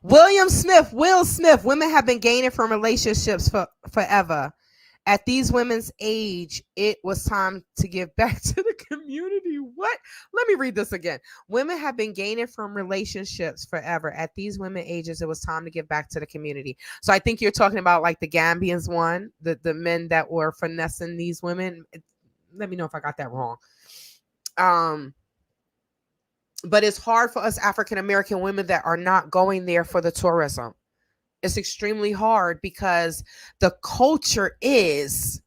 Will Smith, women have been gaining from relationships forever. At these women's age, it was time to give back to the community. What? Let me read this again. Women have been gaining from relationships forever. At these women ages, it was time to give back to the community. So I think you're talking about like the Gambians one, the men that were finessing these women. Let me know if I got that wrong. Um, but it's hard for us African American women that are not going there for the tourism. It's extremely hard because the culture is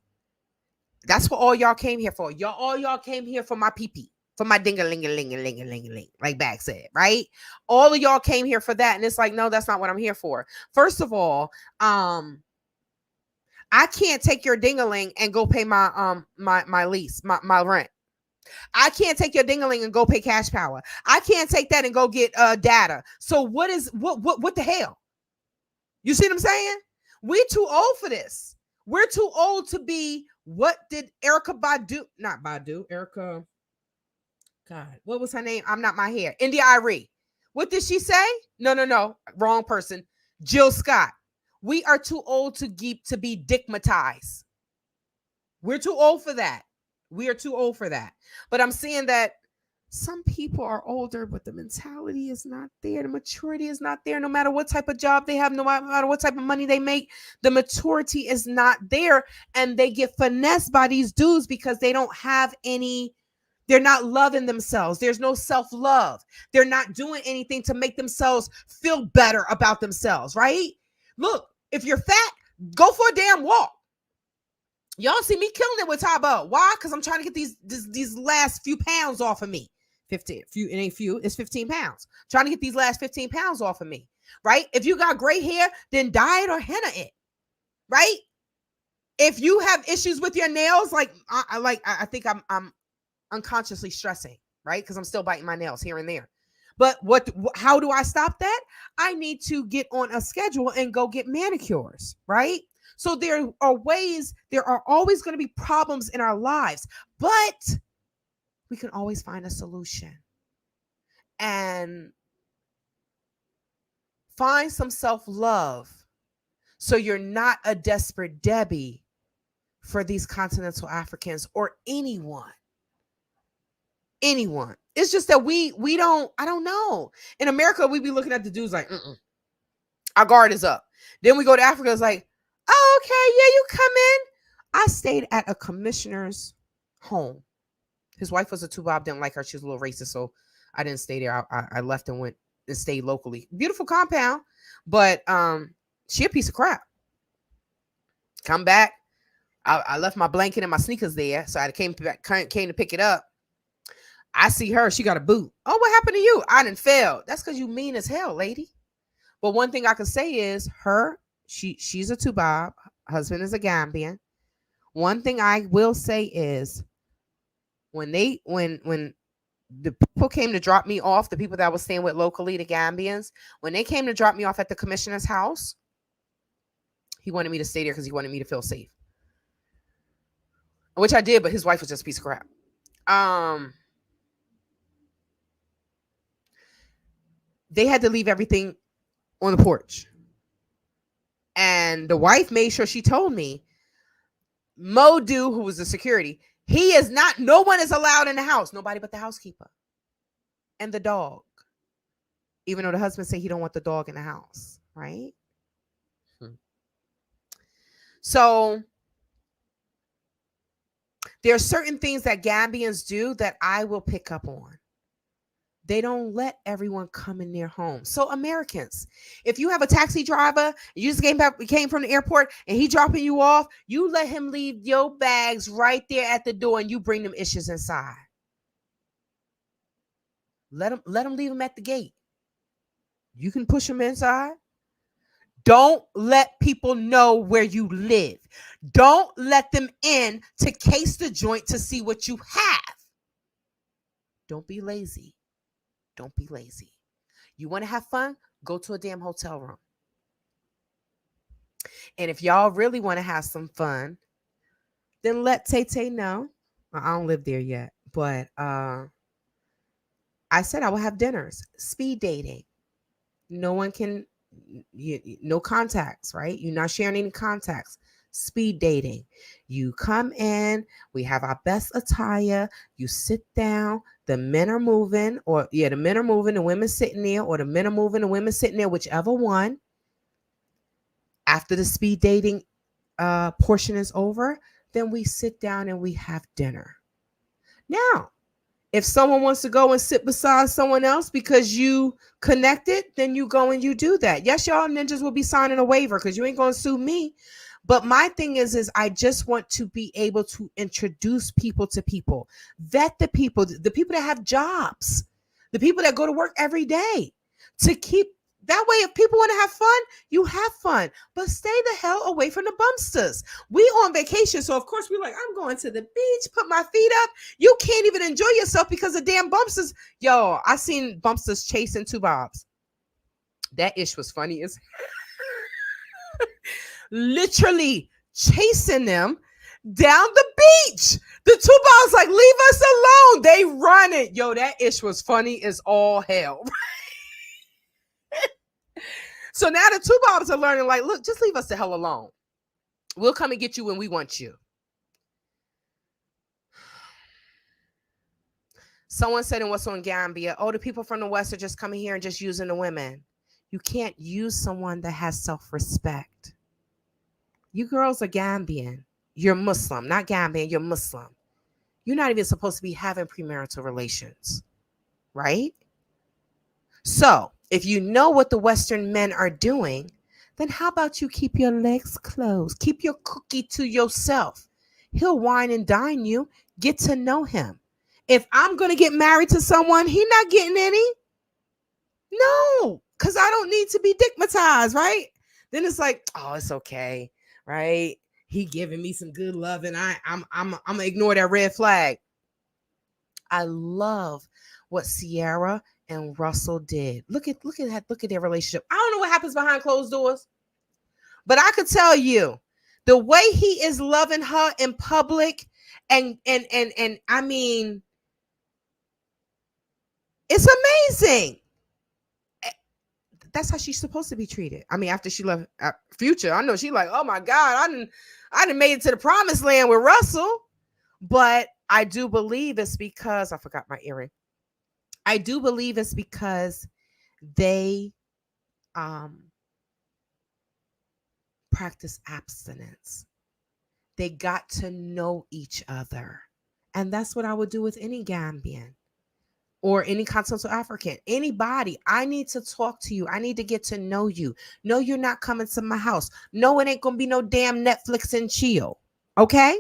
that's what all y'all came here for. Y'all came here for my pee-pee, for my ding-a-ling-a-ling-a-ling-a-ling-a-ling, like Bag said, right? All of y'all came here for that. And it's like, no, that's not what I'm here for. First of all, I can't take your ding-a-ling and go pay my lease, my rent. I can't take your ding-a-ling and go pay cash power. I can't take that and go get data. So what the hell? You see what I'm saying? We're too old for this. We're too old to be. What did Erica Badu? Not Badu. Erica. God, what was her name? I'm not my hair. India Irie. What did she say? No. Wrong person. Jill Scott. We are too old to be digmatized. We're too old for that. We are too old for that. But I'm seeing that some people are older, but the mentality is not there. The maturity is not there. No matter what type of job they have, no matter what type of money they make, the maturity is not there. And they get finessed by these dudes because they don't have any, they're not loving themselves. There's no self-love. They're not doing anything to make themselves feel better about themselves, right? Look, if you're fat, go for a damn walk. Y'all see me killing it with Tabo. Why? Because I'm trying to get these last few pounds off of me. 15, few, it ain't few, it's 15 pounds. Trying to get these last 15 pounds off of me, right? If you got gray hair, then dye it or henna it, right? If you have issues with your nails, like I think I'm unconsciously stressing, right? Because I'm still biting my nails here and there. But how do I stop that? I need to get on a schedule and go get manicures, right? So there are ways, there are always going to be problems in our lives, but we can always find a solution and find some self-love so you're not a desperate Debbie for these continental Africans or anyone. It's just that we don't, I don't know. In America, we be looking at the dudes like, our guard is up. Then we go to Africa, it's like, oh, okay, yeah, you come in. I stayed at a commissioner's home. His wife was a two-bob, didn't like her. She was a little racist, so I didn't stay there. I left and went and stayed locally. Beautiful compound, but she a piece of crap. Come back. I left my blanket and my sneakers there, so I came to pick it up. I see her. She got a boot. Oh, what happened to you? I didn't fail. That's because you mean as hell, lady. But one thing I can say is she's a two-bob. Husband is a Gambian. One thing I will say is when the people came to drop me off, the people that I was staying with locally, the Gambians, when they came to drop me off at the commissioner's house, he wanted me to stay there because he wanted me to feel safe. Which I did, but his wife was just a piece of crap. They had to leave everything on the porch. And the wife made sure she told me, Modu, who was the security, he is not, no one is allowed in the house. Nobody but the housekeeper and the dog. Even though the husband said he don't want the dog in the house, right? So there are certain things that Gambians do that I will pick up on. They don't let everyone come in their home. So Americans, if you have a taxi driver, you just came from the airport and he dropping you off, you let him leave your bags right there at the door and you bring them issues inside. Let him leave them at the gate. You can push them inside. Don't let people know where you live. Don't let them in to case the joint to see what you have. Don't be lazy. Don't be lazy. You want to have fun? Go to a damn hotel room. And if y'all really want to have some fun, then let TayTay know. I don't live there yet, but I said I will have dinners. Speed dating. No one can no contacts, right? You're not sharing any contacts. Speed dating. You come in, we have our best attire, you sit down, the men are moving, or the men are moving, the women sitting there, or the men are moving, the women sitting there, whichever one. After the speed dating portion is over, then we sit down and we have dinner. Now, if someone wants to go and sit beside someone else because you connected, then you go and you do that. Yes, y'all ninjas will be signing a waiver because you ain't going to sue me. But my thing is I just want to be able to introduce people to people, vet the people that have jobs, the people that go to work every day, to keep that way. If people want to have fun, you have fun, but stay the hell away from the bumpsters. We on vacation, so of course we're like, I'm going to the beach, put my feet up. You can't even enjoy yourself because of damn bumpsters. Yo, I seen bumpsters chasing two bobs. That ish was funny as literally chasing them down the beach. The two bobs like, leave us alone. They run it. Yo, that ish was funny as all hell. So now the two bobs are learning, like, look, just leave us the hell alone. We'll come and get you when we want you. Someone said in What's on Gambia, oh, the people from the West are just coming here and just using the women. You can't use someone that has self-respect. You girls are Gambian. You're Muslim, not Gambian. You're Muslim. You're not even supposed to be having premarital relations, right? So if you know what the Western men are doing, then how about you keep your legs closed? Keep your cookie to yourself. He'll wine and dine you. Get to know him. If I'm going to get married to someone, he's not getting any. No, because I don't need to be digmatized, right? Then it's like, oh, it's okay, right? He giving me some good love, and I'm gonna ignore that red flag. I love what Sierra and Russell did. Look at their relationship. I don't know what happens behind closed doors, but I could tell you the way he is loving her in public, and I mean, it's amazing. That's how she's supposed to be treated. I mean, after she left Future, I know she like, oh my God, I didn't made it to the promised land with Russell. But I do believe it's because I forgot my earring. I do believe it's because they practice abstinence. They got to know each other. And that's what I would do with any Gambian or any continental African, anybody. I need to talk to you. I need to get to know you. No, you're not coming to my house. No, it ain't going to be no damn Netflix and chill. Okay?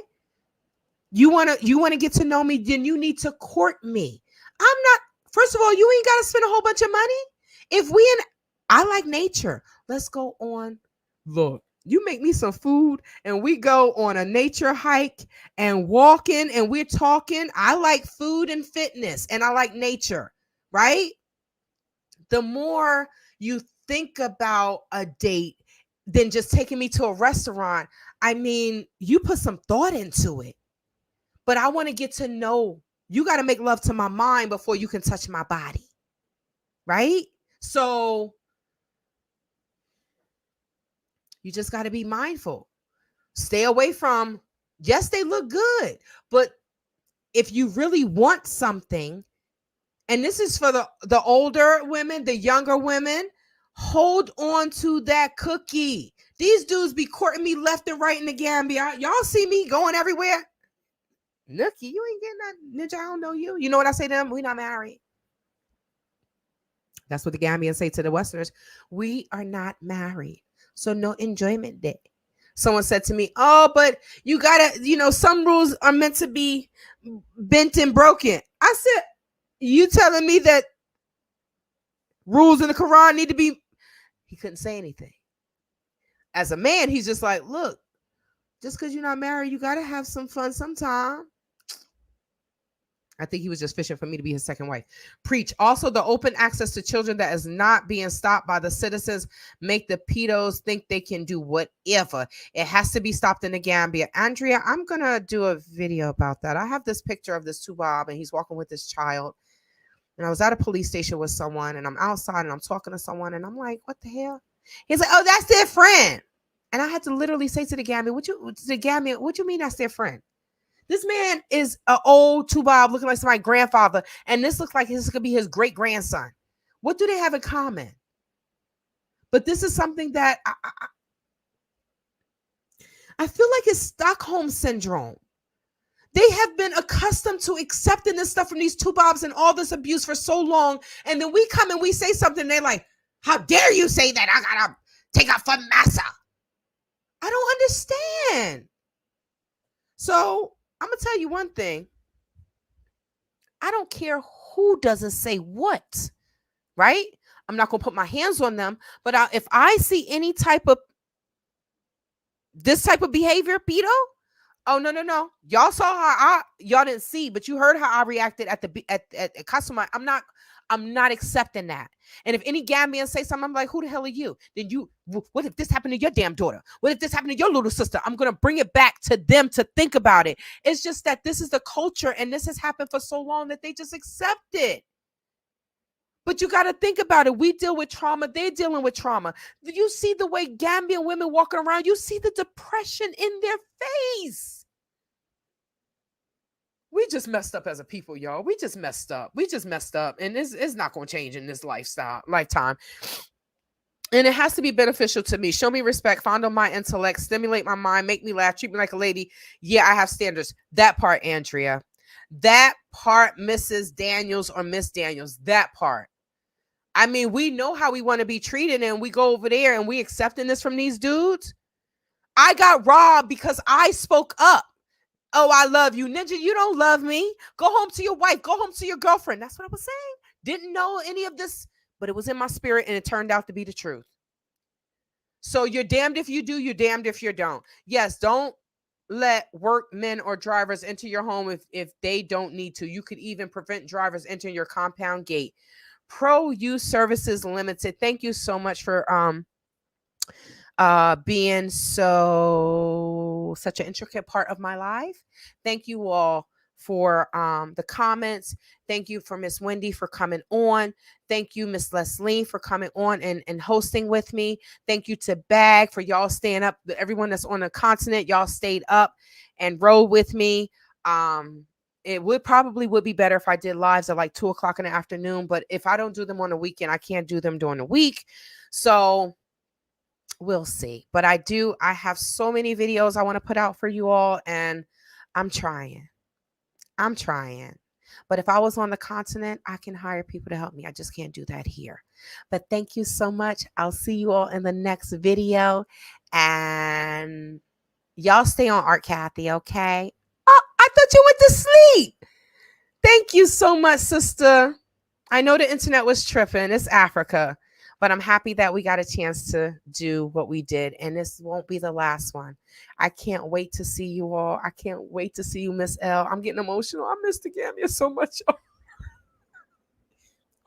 You want to get to know me, then you need to court me. I'm not, first of all, you ain't got to spend a whole bunch of money. I like nature. Let's go on. Look, you make me some food and we go on a nature hike and walking and we're talking. I like food and fitness and I like nature, right? The more you think about a date than just taking me to a restaurant, I mean, you put some thought into it. But I want to get to know, you got to make love to my mind before you can touch my body, right? So you just got to be mindful. Stay away from, yes, they look good, but if you really want something, and this is for the older women, the younger women, hold on to that cookie. These dudes be courting me left and right in the Gambia. Y'all see me going everywhere. Nookie, you ain't getting that, ninja. I don't know you. You know what I say to them? We not married. That's what the Gambians say to the Westerners. We are not married. So no enjoyment day. Someone said to me, oh, but you gotta, some rules are meant to be bent and broken. I said, you telling me that rules in the Quran need to be, he couldn't say anything. As a man, he's just like, look, just because you're not married, you gotta have some fun sometime. I think he was just fishing for me to be his second wife. Preach. Also, the open access to children that is not being stopped by the citizens make the pedos think they can do whatever. It has to be stopped in the Gambia. Andrea, I'm going to do a video about that. I have this picture of this Tubab, and he's walking with this child. And I was at a police station with someone, and I'm outside, and I'm talking to someone, and I'm like, what the hell? He's like, oh, that's their friend. And I had to literally say to the Gambian, what you mean that's their friend? This man is an old Tubob looking like somebody's grandfather, and this looks like this could be his great grandson. What do they have in common? But this is something that I feel like it's Stockholm syndrome. They have been accustomed to accepting this stuff from these Tubobs and all this abuse for so long, and then we come and we say something, and they're like, how dare you say that? I gotta take out for massa. I don't understand. So I'm gonna tell you one thing. I don't care who doesn't say what, right? I'm not gonna put my hands on them, but if I see any type of this type of behavior, Beto, oh no. Y'all saw how y'all didn't see, but you heard how I reacted at the customer. I'm not accepting that. And if any Gambian say something, I'm like, who the hell are you? Then what if this happened to your damn daughter? What if this happened to your little sister? I'm going to bring it back to them to think about it. It's just that this is the culture, and this has happened for so long that they just accept it. But you got to think about it. We deal with trauma. They're dealing with trauma. You see the way Gambian women walking around. You see the depression in their face. We just messed up as a people, y'all. We just messed up. And it's not going to change in this lifetime. And it has to be beneficial to me. Show me respect, fondle my intellect, stimulate my mind, make me laugh, treat me like a lady. Yeah, I have standards. That part, Andrea. That part, Mrs. Daniels or Miss Daniels. That part. I mean, we know how we want to be treated, and we go over there and we accepting this from these dudes. I got robbed because I spoke up. Oh, I love you. Ninja, you don't love me. Go home to your wife. Go home to your girlfriend. That's what I was saying. Didn't know any of this, but it was in my spirit, and it turned out to be the truth. So you're damned if you do, you're damned if you don't. Yes, don't let workmen or drivers enter your home if they don't need to. You could even prevent drivers entering your compound gate. Pro Use Services Limited. Thank you so much for being such an intricate part of my life. Thank you all for the comments. Thank you for Miss Wendy for coming on. Thank you, Miss Leslie, for coming on and hosting with me. Thank you to Bag for y'all staying up. Everyone that's on the continent, y'all stayed up and rode with me. It would be better if I did lives at like 2:00 in the afternoon, but if I don't do them on the weekend, I can't do them during the week. So we'll see. But I have so many videos I want to put out for you all, and I'm trying. But if I was on the continent, I can hire people to help me. I just can't do that here. But thank you so much. I'll see you all in the next video. And y'all stay on Art Kathy, okay? Oh, I thought you went to sleep. Thank you so much, sister. I know the internet was tripping. It's Africa. But I'm happy that we got a chance to do what we did. And this won't be the last one. I can't wait to see you all. I can't wait to see you, Miss L. I'm getting emotional. I miss the Gambia so much. I'm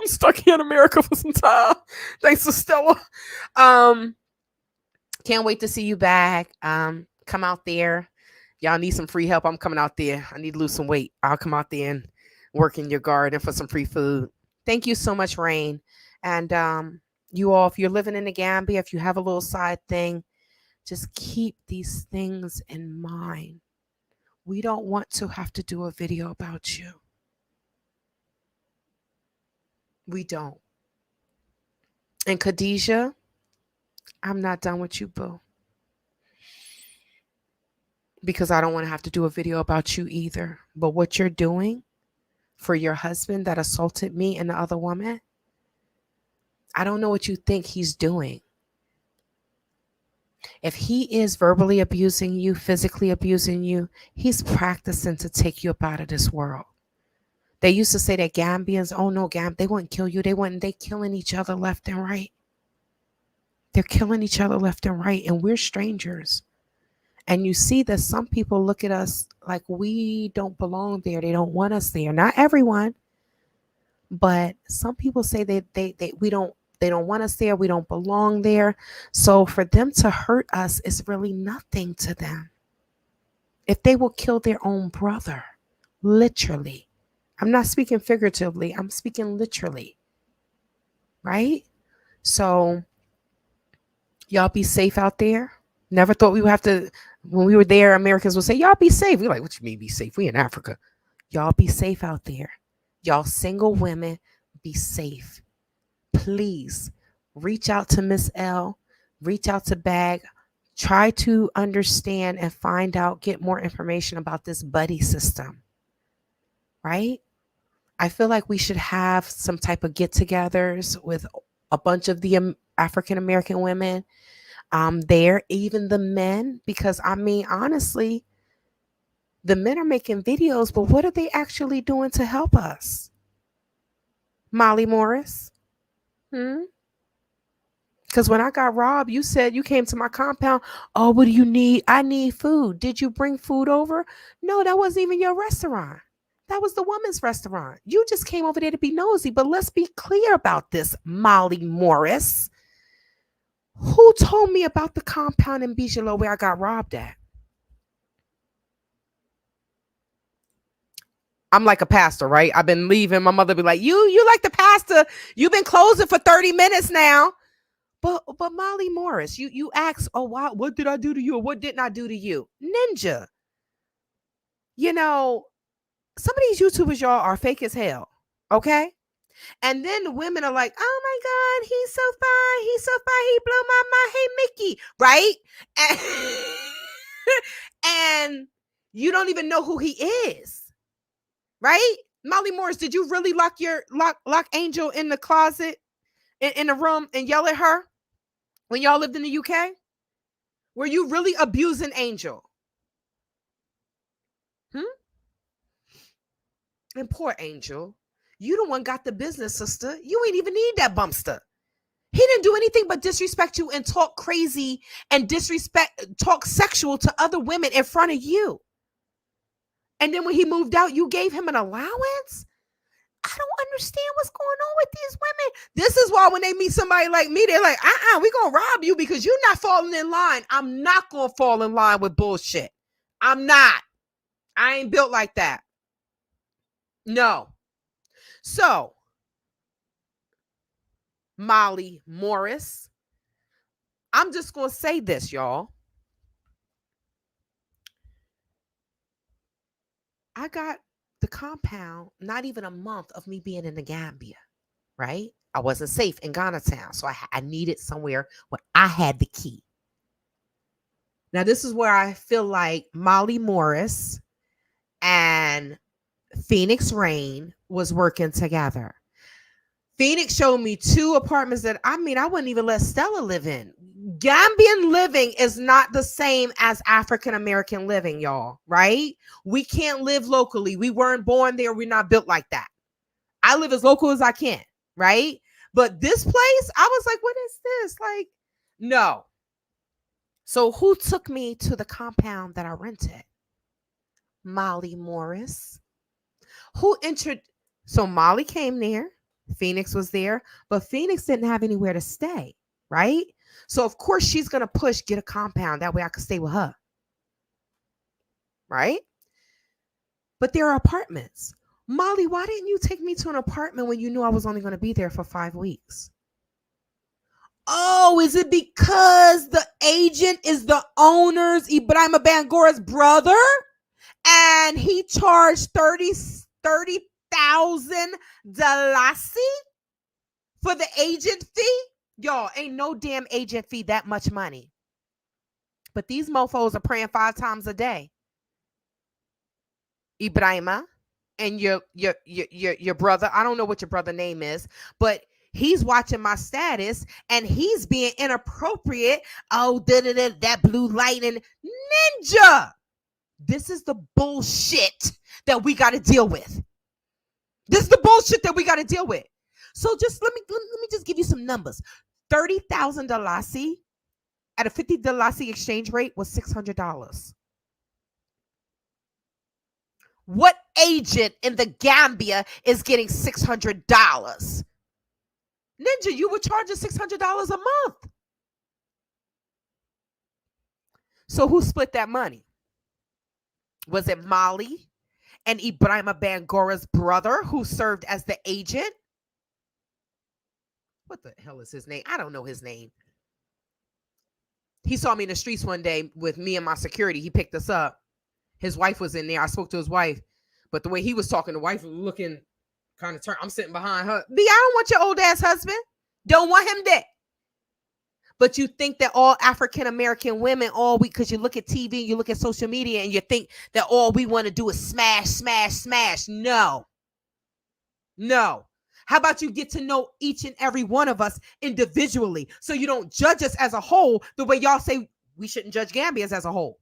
stuck here in America for some time. Thanks to Stella. Can't wait to see you back. Come out there. Y'all need some free help. I'm coming out there. I need to lose some weight. I'll come out there and work in your garden for some free food. Thank you so much, Rain. And you all, if you're living in the Gambia, if you have a little side thing, just keep these things in mind. We don't want to have to do a video about you. We don't. And Khadijah, I'm not done with you, boo. Because I don't want to have to do a video about you either. But what you're doing for your husband that assaulted me and the other woman, I don't know what you think he's doing. If he is verbally abusing you, physically abusing you, he's practicing to take you up out of this world. They used to say that Gambians, oh no, they wouldn't kill you. They killing each other left and right. They're killing each other left and right, and we're strangers. And you see that some people look at us like we don't belong there. They don't want us there. Not everyone, but some people say they don't want us there. We don't belong there. So for them to hurt us is really nothing to them. If they will kill their own brother, literally. I'm not speaking figuratively. I'm speaking literally. Right? So Y'all be safe out there. Never thought we would have to, when we were there, Americans would say, y'all be safe. We're like, what you mean be safe? We in Africa. Y'all be safe out there. Y'all single women, be safe. Please reach out to Miss L, reach out to Bag, try to understand and find out, get more information about this buddy system, right? I feel like we should have some type of get-togethers with a bunch of the African American women there, even the men, because I mean, honestly, the men are making videos, but what are they actually doing to help us? Molly Morris? Because when I got robbed, you said you came to my compound. Oh, what do you need? I need food. Did you bring food over? No, that wasn't even your restaurant. That was the woman's restaurant. You just came over there to be nosy. But let's be clear about this, Molly Morris. Who told me about the compound in Bigelow where I got robbed at? I'm like a pastor, right? I've been leaving. My mother be like, you like the pastor. You've been closing for 30 minutes now. But Molly Morris, you ask, oh, wow, what did I do to you? Or what didn't I do to you? Ninja. You know, some of these YouTubers, y'all, are fake as hell. Okay? And then the women are like, oh my God, he's so fine. He's so fine. He blew my mind. Hey, Mickey. Right? And you don't even know who he is. Right? Molly Morris, did you really lock Angel in the closet, in the room, and yell at her when y'all lived in the UK? Were you really abusing Angel? And poor Angel, you the one got the business, sister. You ain't even need that bumpster. He didn't do anything but disrespect you and talk crazy and talk sexual to other women in front of you. And then when he moved out, you gave him an allowance? I don't understand what's going on with these women. This is why when they meet somebody like me, they're like, we're going to rob you because you're not falling in line. I'm not going to fall in line with bullshit. I'm not. I ain't built like that. No. So, Molly Morris, I'm just going to say this, y'all. I got the compound not even a month of me being in the Gambia, right? I wasn't safe in Ghana town, so I needed somewhere where I had the key. Now, this is where I feel like Molly Morris and Phoenix Rain was working together. Phoenix showed me 2 apartments that, I wouldn't even let Stella live in. Gambian living is not the same as African American living, y'all, right? We can't live locally. We weren't born there. We're not built like that. I live as local as I can, right? But this place, I was like, what is this? Like, no. So who took me to the compound that I rented? Molly Morris. So Molly came there. Phoenix was there, but Phoenix didn't have anywhere to stay, right? So of course she's going to push, get a compound. That way I could stay with her. Right? But there are apartments. Molly, why didn't you take me to an apartment when you knew I was only going to be there for 5 weeks? Oh, is it because the agent is the owner's Ibrahima Bangora's brother? And he charged 30,000 Dalasi for the agent fee? Y'all, ain't no damn agent fee that much money. But these mofos are praying 5 times a day. Ibrahima and your brother, I don't know what your brother name is, but he's watching my status and he's being inappropriate. Oh, that blue light and ninja. This is the bullshit that we got to deal with. This is the bullshit that we got to deal with. So just let me just give you some numbers. 30,000 Dalasi at a 50 Dalasi exchange rate was $600. What agent in the Gambia is getting $600? Ninja, you were charging $600 a month. So who split that money? Was it Molly and Ibrahima Bangora's brother who served as the agent? What the hell is his name? I don't know his name. He saw me in the streets one day with me and my security. He picked us up. His wife was in there. I spoke to his wife, but the way he was talking, the wife was looking kind of turned. I'm sitting behind her. B, I don't want your old ass husband. Don't want him dead. But you think that all African American women, all we, because you look at TV, you look at social media, and you think that all we want to do is smash, smash, smash. No. No. How about you get to know each and every one of us individually so you don't judge us as a whole the way y'all say we shouldn't judge Gambians as a whole?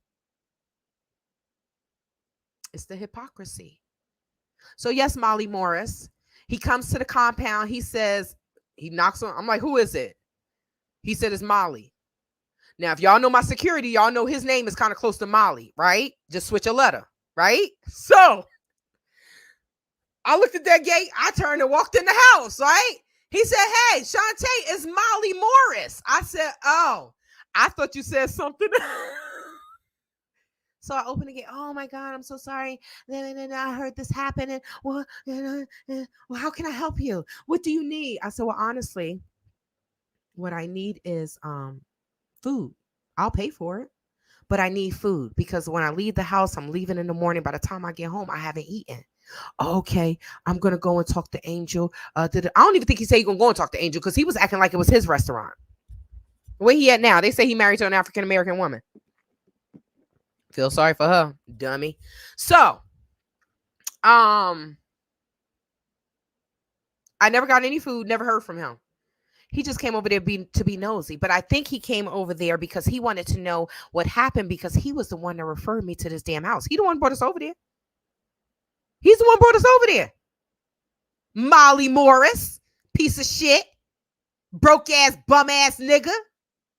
It's the hypocrisy. So yes, Molly Morris, he comes to the compound. He says, he knocks on. I'm like, who is it? He said, it's Molly. Now, if y'all know my security, y'all know his name is kind of close to Molly, right? Just switch a letter, right? So I looked at that gate. I turned and walked in the house, right? He said, hey, Shantae, it's Molly Morris. I said, oh, I thought you said something. So I opened the gate. Oh my God, I'm so sorry. Then I heard this happen. And well, how can I help you? What do you need? I said, well, honestly, what I need is food. I'll pay for it, but I need food because when I leave the house, I'm leaving in the morning. By the time I get home, I haven't eaten. Okay, I'm gonna go and talk to Angel. I don't even think he said he's gonna go and talk to Angel because he was acting like it was his restaurant. Where he at now? They say he married to an African American woman. Feel sorry for her, dummy. So, I never got any food, never heard from him. He just came over there to be nosy. But I think he came over there because he wanted to know what happened because he was the one that referred me to this damn house. He the one brought us over there. He's the one brought us over there. Molly Morris, piece of shit, broke ass, bum ass nigga.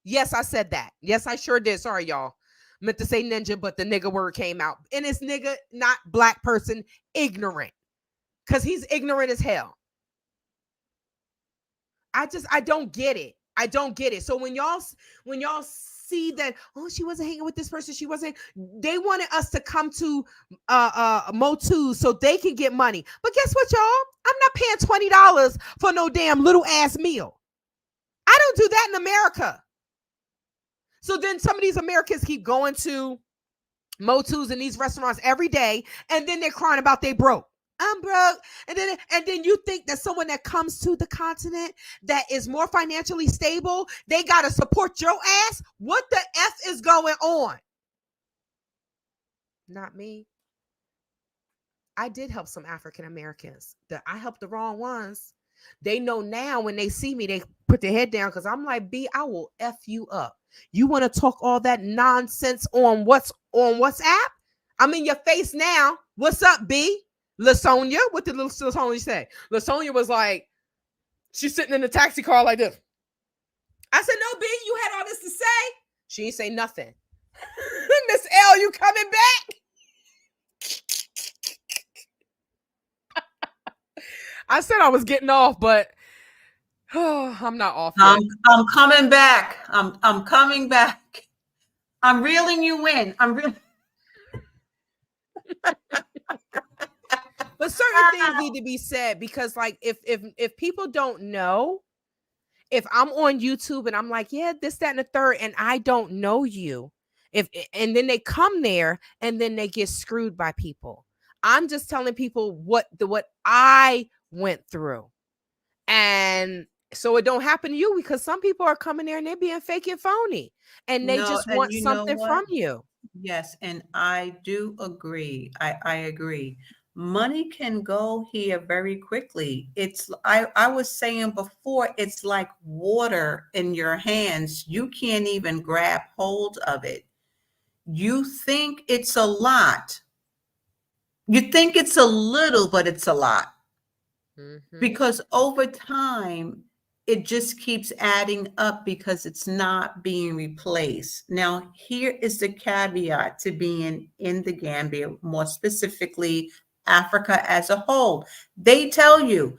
Yes, I said that. Yes, I sure did. Sorry, y'all. Meant to say ninja, but the nigga word came out. And it's nigga, not black person, ignorant. Because he's ignorant as hell. I don't get it. I don't get it. So when y'all see that, oh, she wasn't hanging with this person, they wanted us to come to Motu so they can get money. But guess what, y'all? I'm not paying $20 for no damn little ass meal. I don't do that in America. So then some of these Americans keep going to Motus and these restaurants every day, and then they're crying about they broke. I'm broke. And then you think that someone that comes to the continent that is more financially stable, they got to support your ass? What the F is going on? Not me. I did help some African Americans. I helped the wrong ones. They know now when they see me, they put their head down because I'm like, B, I will F you up. You want to talk all that nonsense on WhatsApp? I'm in your face now. What's up, B? LaSonia? What did LaSonia say? LaSonia was like, she's sitting in the taxi car like this. I said, no, B, you had all this to say. She ain't say nothing. Miss L, you coming back? I said I was getting off, but I'm not off yet. I'm coming back. I'm coming back. I'm reeling you in. But certain things need to be said because, like, if people don't know, if I'm on YouTube and I'm like, yeah, this, that, and the third, and I don't know you, and then they come there and then they get screwed by people. I'm just telling people what I went through, and so it don't happen to you because some people are coming there and they're being fake and phony, and they just want something from you. Yes, and I do agree. I agree. Money can go here very quickly. I was saying before, it's like water in your hands. You can't even grab hold of it. You think it's a lot. You think it's a little, but it's a lot. Mm-hmm. Because over time, it just keeps adding up because it's not being replaced. Now, here is the caveat to being in the Gambia, more specifically, Africa as a whole. They tell you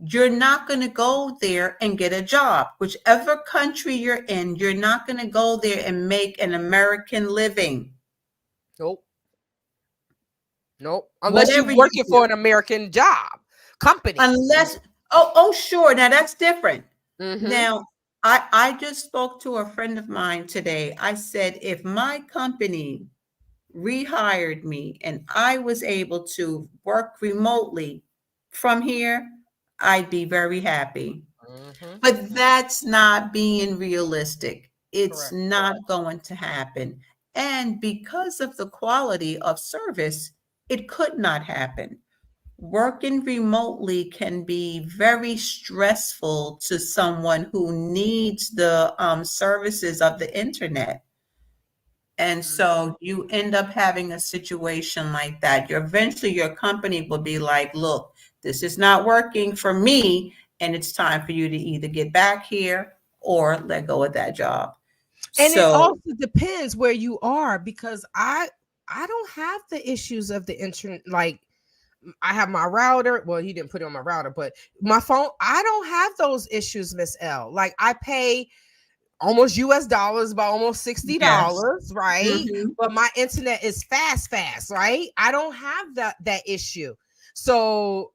you're not going to go there and get a job. Whichever country you're in, you're not going to go there and make an American living. Nope. Unless you're working for an American job company. Unless, sure. Now that's different. Mm-hmm. Now, I just spoke to a friend of mine today. I said, if my company rehired me and I was able to work remotely from here, I'd be very happy. Hmm. But that's not being realistic. It's Correct. not going to happen. And because of the quality of service, it could not happen. Working remotely can be very stressful to someone who needs the services of the internet. And so you end up having a situation like that. Eventually, your company will be like, look, this is not working for me, and it's time for you to either get back here or let go of that job. And it So, also depends where you are, because I don't have the issues of the internet. Like, I have my router. Well, he didn't put it on my router, but my phone, I don't have those issues, Miss L. Like, I pay almost US dollars, about almost yes. $60, right? Mhm. But my internet is fast, right? I don't have that issue. So,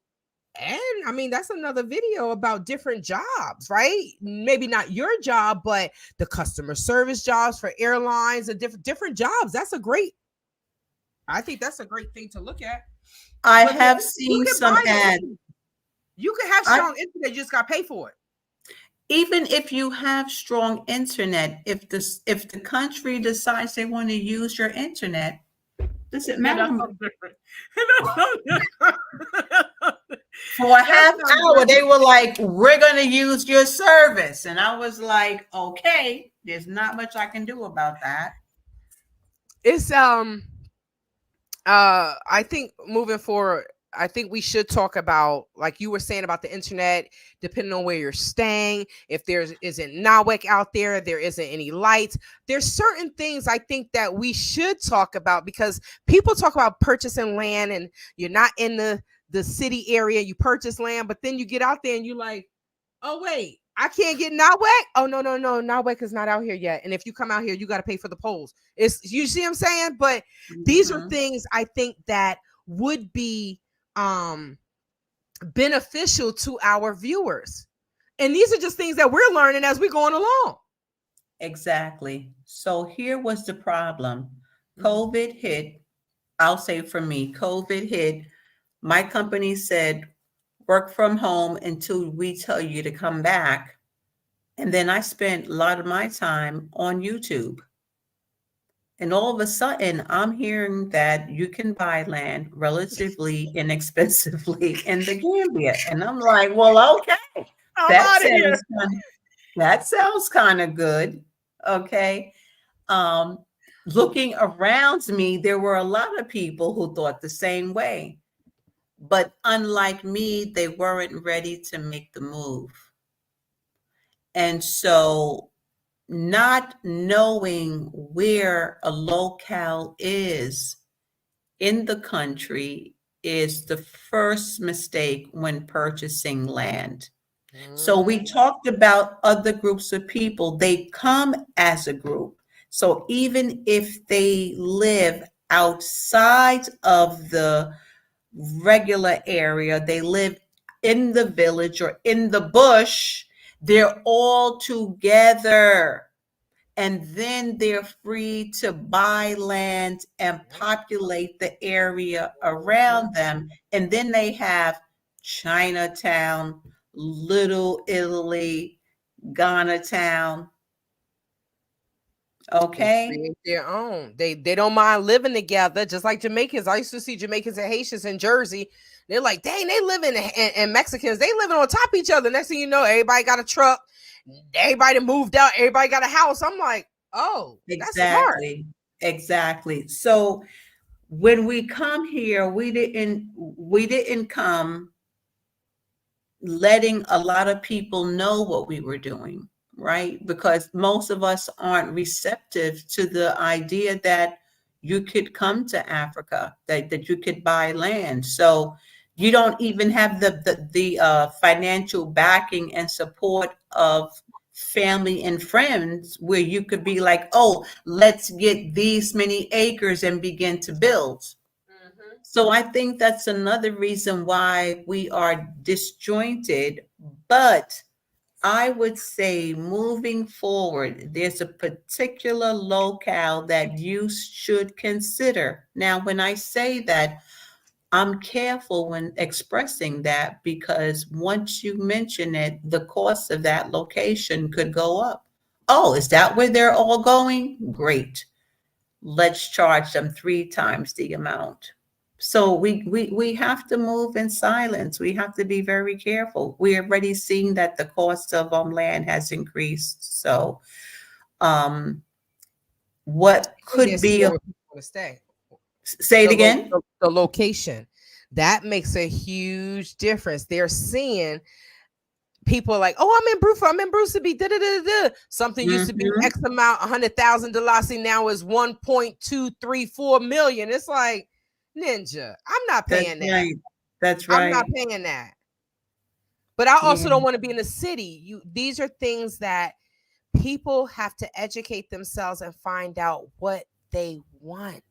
and I mean, that's another video about different jobs, right? Maybe not your job, but the customer service jobs for airlines and different jobs. I think that's a great thing to look at. I But have you seen can some buy the ads. internet. You can have I strong internet, you just gotta pay for it. Even if you have strong internet, if the country decides they want to use your internet, does it Then matter? that's something different. That's something different. For a That's half something hour, they different. were like, we're going to use your service. And I was like, okay, there's not much I can do about that. It's I think moving forward, I think we should talk about, like you were saying, about the internet, depending on where you're staying. If there isn't network out there, there isn't any lights. There's certain things I think that we should talk about, because people talk about purchasing land and you're not in the city area, you purchase land, but then you get out there and you're like, oh wait, I can't get Nawak. Oh no, Nawak is not out here yet. And if you come out here, you got to pay for the polls. It's, you see what I'm saying? But these are Mhm. things I think that would be um beneficial to our viewers. And these are just things that we're learning as we're going along. Exactly. So here was the problem. Mhm. COVID hit. I'll say for me, COVID hit. My company said, work from home until we tell you to come back. And then I spent a lot of my time on YouTube. And all of a sudden, I'm hearing that you can buy land relatively inexpensively in the Gambia. And I'm like, well, okay, I'm that out of here. sounds kind that sounds kind of good. Okay. Um, Looking around me, there were a lot of people who thought the same way. But unlike me, they weren't ready to make the move. And so not knowing where a locale is in the country is the first mistake when purchasing land. So we Mhm. talked about other groups of people. They come as a group. So even if they live outside of the regular area, they live in the village or in the bush, they're all together, and then they're free to buy land and populate the area Mhm. around them. And then they have Chinatown, Little Italy, Ghana Town. They Okay. create their own. They don't mind living together, just like Jamaicans. I used to see Jamaicans and Haitians in Jersey. They're like, dang, they living, and Mexicans, they living on top of each other. Next thing you know, everybody got a truck. Everybody moved out. Everybody got a house. I'm like, oh, that's smart. Exactly. Exactly. So when we come here, we didn't come letting a lot of people know what we were doing, right? Because most of us aren't receptive to the idea that you could come to Africa, that you could buy land. So you don't even have the financial backing and support of family and friends where you could be like, oh, let's get these many acres and begin to build. Mhm. So I think that's another reason why we are disjointed. But I would say moving forward, there's a particular locale that you should consider. Now, when I say that, I'm careful when expressing that because once you mention it, the cost of that location could go up. Oh, is that where they're all going? Great. Let's charge them 3 times the amount. So we have to move in silence. We have to be very careful. We're already seeing that the cost of land has increased. So what And they're could be seeing where people want to stay. say it again? The location. That makes a huge difference. They're seeing people are like, oh, I'm in Bruford, I'm in Bruceby, da da da da. Something used to be Mhm. X amount, $100,000, now is 1.234 million. It's like, Ninja, I'm not That's paying that. right. That's I'm not right. paying that. But I also Yeah. don't want to be in the city. These are things that people have to educate themselves and find out what they want.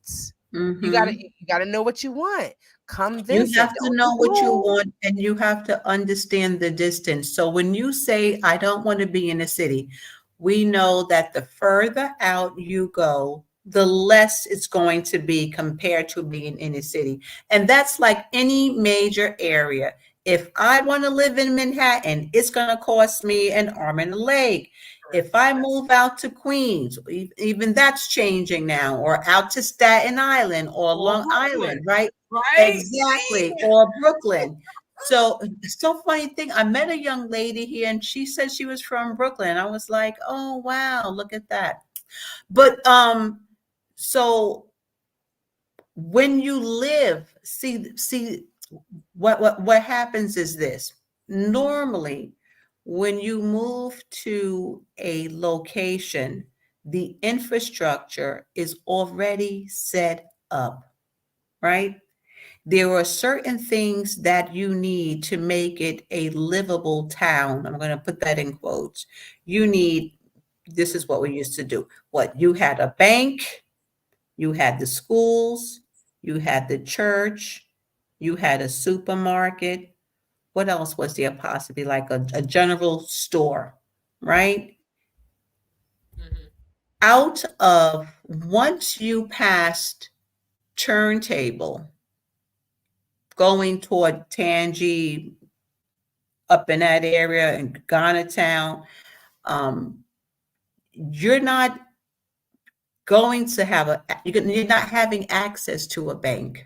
You Mhm. gotta know what you want. Come You visit. have to Don't know what you assume. want and you have to understand the distance. So when you say, I don't want to be in a city, we know that the further out you go, the less it's going to be compared to being in a city. And that's like any major area. If I want to live in Manhattan, it's going to cost me an arm and a leg. If I move out to Queens, even that's changing now, or out to Staten Island or Or Long Brooklyn, Island, right? right? Exactly, or Brooklyn. So it's so funny thing. I met a young lady here, and she said she was from Brooklyn. I was like, "Oh wow, look at that!" But so when you live, see, what happens is this. Normally, when you move to a location, the infrastructure is already set up, right? There are certain things that you need to make it a livable town. I'm going to put that in quotes. You need, this is what we used to do. What you had a bank, you had the schools, you had the church, you had a supermarket. What else was there possibly like a general store, right? Mhm. Out of once you passed Turntable, going toward Tangi, up in that area in Ghana Town, um, you're not going to have you're not having access to a bank.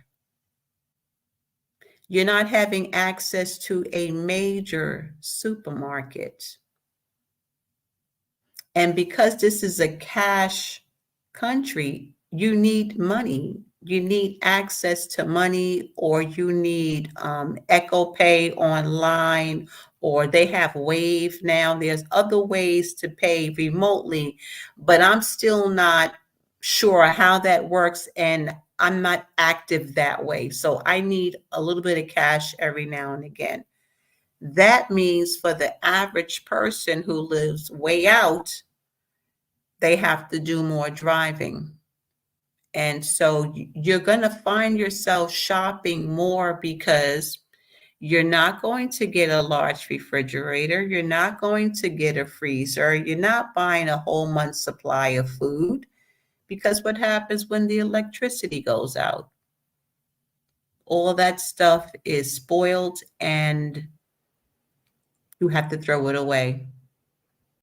You're not having access to a major supermarket. And because this is a cash country, you need money. You need access to money, or you need Echo Pay online, or they have Wave now. There's other ways to pay remotely, but I'm still not sure how that works, and I'm not active that way. So I need a little bit of cash every now and again. That means for the average person who lives way out, they have to do more driving. And so you're going to find yourself shopping more because you're not going to get a large refrigerator. You're not going to get a freezer. You're not buying a whole month's supply of food because what happens when the electricity goes out? All that stuff is spoiled and you have to throw it away.